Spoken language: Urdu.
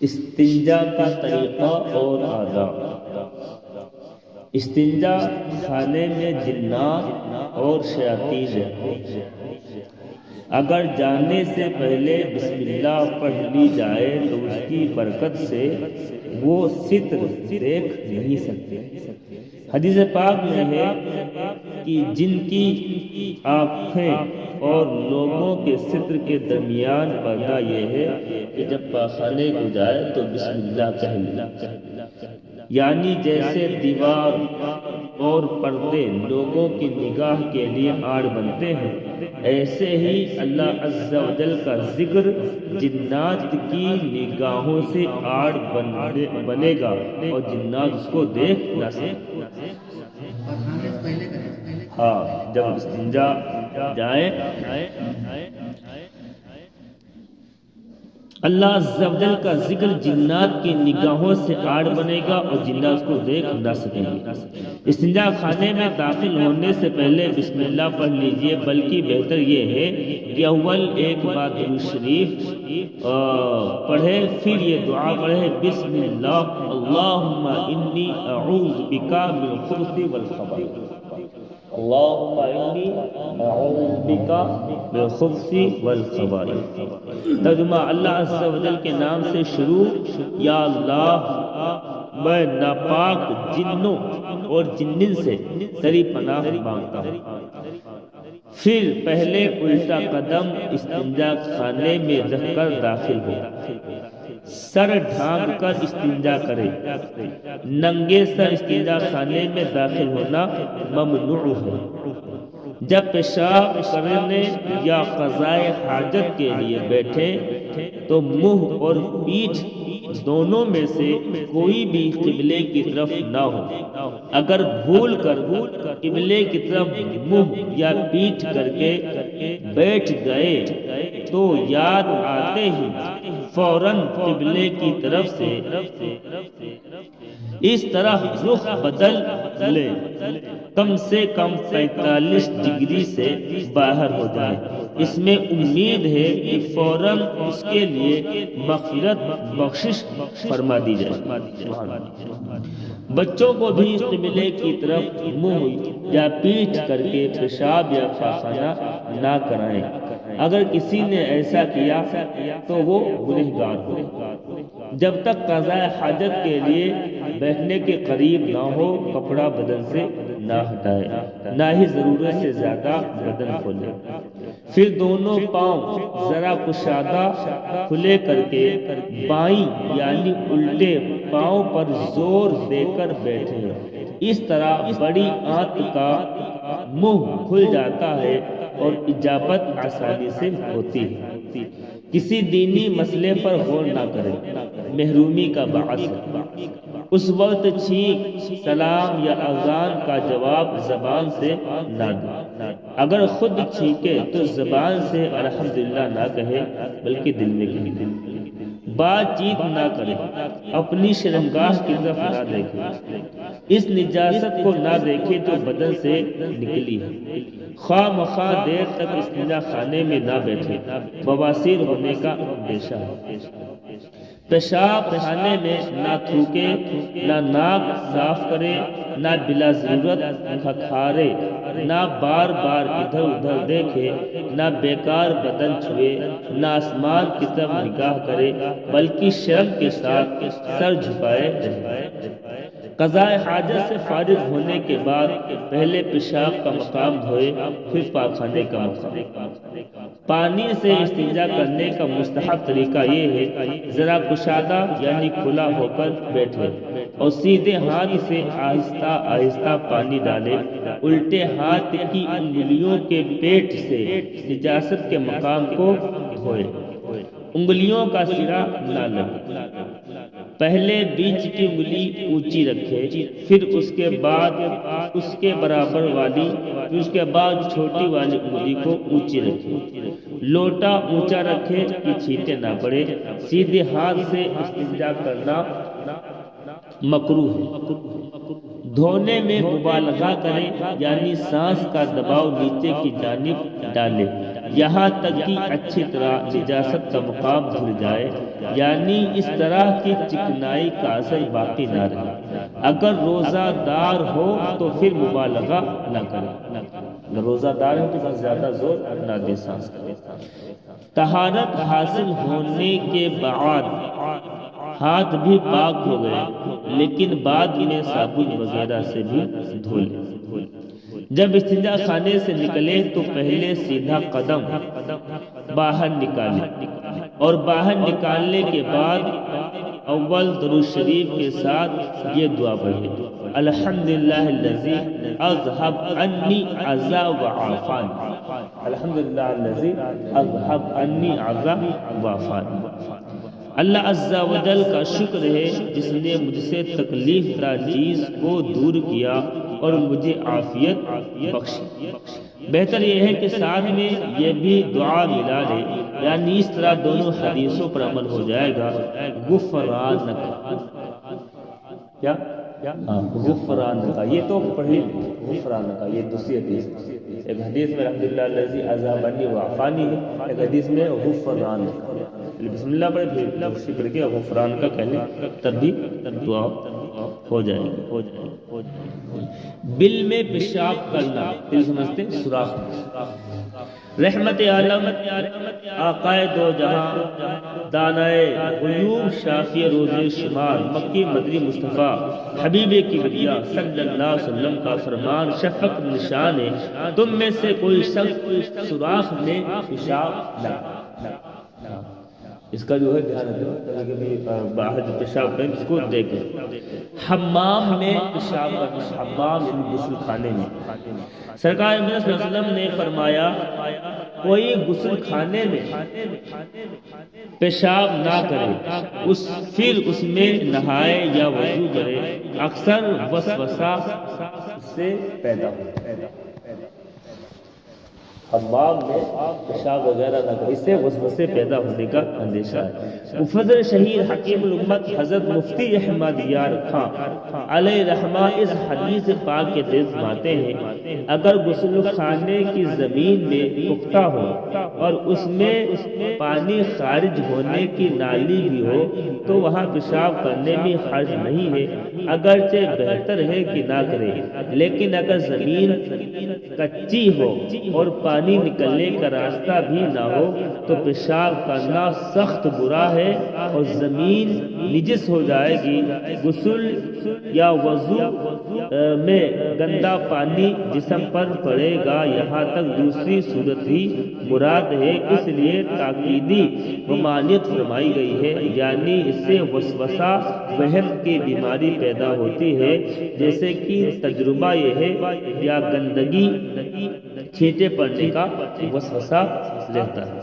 استنجا کا طریقہ اور آداب۔ استنجا خانے میں جنات اور شیاطین رہتے ہیں۔ اگر جانے سے پہلے بسم اللہ پڑھ لی جائے تو اس کی برکت سے وہ ستر دیکھ نہیں سکتے۔ حدیث پاک میں ہے کہ جن کی آنکھیں اور لوگوں کے ستر کے درمیان پردہ یہ ہے کہ جب پاخانے کو جائے تو بسم اللہ کہہ لے، یعنی جیسے دیوار اور پردے لوگوں کی نگاہ کے لیے آڑ بنتے ہیں، ایسے ہی اللہ عز و جل کا ذکر جنات کی نگاہوں سے آڑ بنے گا اور جنات اس کو دیکھ نہ سکیں۔ ہاں، جب استنجا جائیں اللہ عز و جل کا ذکر جنات کی نگاہوں سے آڑ بنے گا اور جنات اس کو دیکھ نہ سکیں گے۔ استنجا خانے میں داخل ہونے سے پہلے بسم اللہ پڑھ لیجئے، بلکہ بہتر یہ ہے کہ اول ایک بار درود شریف پڑھے، پھر یہ دعا پڑھے، بسم اللہ اللہم انی اعوذ بک من الخبث والخبائث، اللہم انی اعوذ بک من الخبث والخبائث۔ ترجمہ: اللہ عز و جل کے نام سے شروع۔ یا اللہ، میں ناپاک جنوں اور جنن سے تیری پناہ مانگتا ہوں۔ پھر پہلے الٹا قدم استنجا خانے میں رکھ کر داخل ہو، سر ڈھانپ کر استنجا کرے۔ ننگے سر استنجا خانے میں داخل ہونا ممنوع ہے۔ جب پیشاب کرنے یا قضائے حاجت کے لیے بیٹھے تو منہ اور پیٹھ دونوں میں سے کوئی بھی قبلے کی طرف نہ ہو۔ اگر بھول کر قبلے کی طرف منہ یا پیٹھ کر کے بیٹھ گئے تو یاد آتے ہی فوراً قبلے کی طرف سے اس طرح رخ بدل لے، کم سے کم 45 ڈگری سے باہر ہو جائے۔ اس میں امید ہے کہ فوراً اس کے لیے مغفرت بخشش فرما دی جائے۔ بچوں کو بھی قبلے کی طرف منہ یا پیٹھ کر کے پیشاب یا پاخانہ نہ کرائیں۔ اگر کسی نے ایسا کیا تو وہ گنہگار ہو۔ جب تک قضاء حاجت کے لیے بیٹھنے کے قریب نہ ہو، کپڑا بدن سے نہ ہٹائے، نہ ہی ضرورت سے زیادہ بدن کھولے۔ پھر دونوں پاؤں ذرا کشادہ کھلے کر کے بائیں یعنی الٹے پاؤں پر زور دے کر بیٹھے۔ اس طرح بڑی آنت کا منہ کھل جاتا ہے اور اجابت آسانی سے ہوتی ہے۔ کسی دینی مسئلے پر غور نہ کریں، محرومی کا باعث ہے۔ اس وقت چھینک، سلام یا اذان کا جواب زبان سے نہ دیں۔ اگر خود چھینکے تو زبان سے الحمدللہ نہ کہے بلکہ دل میں کہے۔ بات چیت نہ کرے، اپنی شرمگاہ کی طرف نہ دیکھے۔ اس نجاست کو نہ دیکھے جو بدن سے نکلی ہے۔ خواہ مخواہ دیر تک استنجا خانے میں نہ بیٹھے، بواسیر ہونے کا اندیشہ ہے۔ پیشاب خانے میں نہ تھوکے، نہ ناک صاف کرے، نہ بلا ضرورت کھکھارے، نہ بار بار ادھر ادھر دیکھے، نہ بیکار بدن چھوئے، نہ آسمان کی طرف نگاہ کرے، بلکہ شرم کے ساتھ سر جھکائے رہے۔ قضاء حاجت سے فارغ ہونے کے بعد پہلے پیشاب کا مقام دھوئے، پھر پاخانے کا مقام۔ پانی سے استنجا کرنے کا مستحب طریقہ یہ ہے ذرا کشادہ یعنی کھلا ہو کر بیٹھے اور سیدھے ہاتھ سے آہستہ آہستہ پانی ڈالے۔ الٹے ہاتھ کی انگلیوں کے پیٹ سے نجاست کے مقام کو دھوئے۔ انگلیوں کا سرا نہ لگے۔ پہلے بیچ کی انگلی اونچی رکھے، پھر اس کے بعد اس کے برابر والی، پھر اس کے بعد چھوٹی والی انگلی کو اونچی رکھے۔ لوٹا اونچا رکھے کہ چھینٹے نہ پڑے۔ سیدھے ہاتھ سے استنجا کرنا مکروہ ہے۔ دھونے میں مبالغہ کریں، یعنی سانس کا دباؤ نیچے کی جانب ڈالے، یہاں تک کہ اچھی طرح نجاست کا مقام دھل جائے، یعنی اس طرح کی چکنائی کا اثر باقی نہ رہے۔ اگر روزہ دار ہو تو پھر مبالغہ نہ کرے، اگر روزہ دار ہو تو بس زیادہ زور نہ دے سانس کرے۔ طہارت حاصل ہونے کے بعد ہاتھ بھی پاک ہو گئے، لیکن بعد میں صابن وغیرہ سے بھی دھو لیں۔ جب استنجا خانے سے نکلے تو پہلے سیدھا قدم باہر نکالیں، اور باہر نکالنے کے بعد اول درود شریف کے ساتھ یہ دعا پڑھیں: الحمدللہ الذی اذھب عنی عزا وعافانی، الحمدللہ الذی اذھب عنی عزا وعافانی۔ اللہ عز و جل کا شکر ہے جس نے مجھ سے تکلیف دہ چیز کو دور کیا اور مجھے عافیت بخشی۔ بہتر یہ ہے کہ ساتھ میں یہ بھی دعا ملا لے، یعنی اس طرح دونوں حدیثوں پر عمل ہو جائے گا۔ غفرانک، کیا غفرانک، یہ تو پڑھی غفرانک، یہ دوسری حدیث۔ ایک حدیث میں الحمدللہ الذی اذھب عنی وعافانی ہے، ایک حدیث میں غفرانک۔ بسم اللہ پڑھے پھر شکر کے غفران کا کہنے تب بھی دعا ہو جائے گی۔ بل میں پیشاب کرنا، بل سمجھتے ہیں سوراخ میں۔ رحمت عالم آقائے دو جہاں، دانائے غیوب شافی روز شمار، مکی مدنی مصطفیٰ حبیب کبریا صلی اللہ علیہ وسلم کا فرمان شفق نشان ہے، تم میں سے کوئی شخص سوراخ میں پیشاب نہ۔ اس کا جو ہے دھیان رکھیں، کبھی باہر جو پیشاب کریں اس کو دیکھیں۔ حمام میں پیشاب کرنا، حمام یعنی غسل خانے میں۔ سرکار صلی اللہ علیہ وسلم نے فرمایا کوئی غسل خانے میں پیشاب نہ کرے، پھر اس میں نہائے یا وضو کرے، اکثر وسوسہ سے پیدا ہوتا ہے۔ حمام میں پیشاب وغیرہ نہ کرے، اس سے وسوسے پیدا ہونے کا اندیشہ ہے۔ مفسر شہیر حکیم الامت حضرت مفتی احمد یار خان علیہ رحمہ اس حدیث پاک کے تحت فرماتے ہیں اگر غسل خانے کی زمین میں پختہ ہو اور اس میں پانی خارج ہونے کی نالی بھی ہو تو وہاں پیشاب کرنے میں حرج نہیں ہے، اگرچہ بہتر ہے کہ نہ کرے، لیکن اگر زمین کچی ہو اور پانی نکلنے کا راستہ بھی نہ ہو تو پیشاب کرنا سخت برا ہے اور زمین نجس ہو جائے گی۔ غسل یا وضو میں گندا پانی جسم پر پڑے گا، یہاں تک دوسری صورت ہی مراد ہے، اس لیے تاکیدی ممانعت فرمائی گئی ہے، یعنی اس سے وسوسہ وہم کی بیماری پیدا ہوتی ہے، جیسے کہ تجربہ یہ ہے یا گندگی چھینٹے پڑنے کا وسوسہ رہتا ہے۔